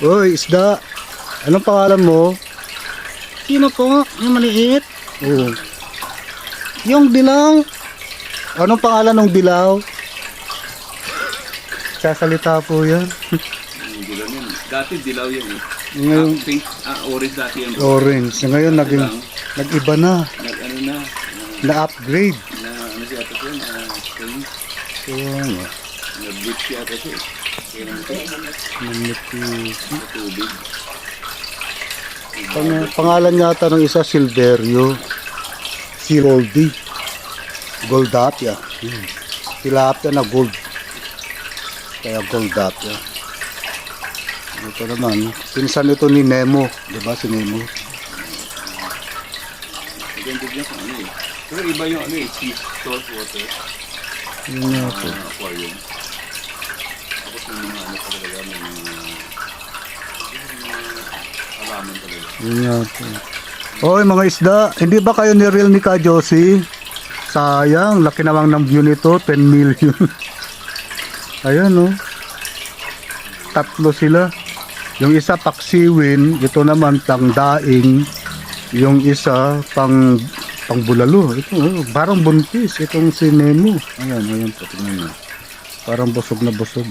Uy, isda. Anong pangalan mo? Sino po? Yung maliit? Oo. Yung dilaw. Anong pangalan ng dilaw? Sasalita po yan. Dilaw yan. Dati dilaw yan eh. Ngayon, Pink, orange dati yan. orange. Ngayon, nag-iba na. Ano na, Na-upgrade. ano siya ito siya, pink, Kaya nga. na-bleach siya ito siya. Kaya naman siya, Manipis. sa tubig. Pangalan yata ng isa, Silverio. Si Goldie. Goldapia. Tilapia na gold. Kaya Goldapia. Ito naman, pinsan ito ni Nemo. Diba si Nemo? Maganda niya kung ano eh. Pero iba yung ano eh, sea salt water, Yun nga po. aquarium. Tapos may mga ano talaga, may mga halaman talaga. Yun nga po. Oy mga isda, hindi ba kayo ni-reel ni Ka Josie? Sayang, laki namang ng view nito, 10 million. Ayan oh. Tatlo sila. Yung isa paksiwin, ito naman tangdaing. Yung isa pang bulalo. Ito oh, parang buntis itong si Nemo. Ayan, ayan po tingnan mo. Parang busog na busog.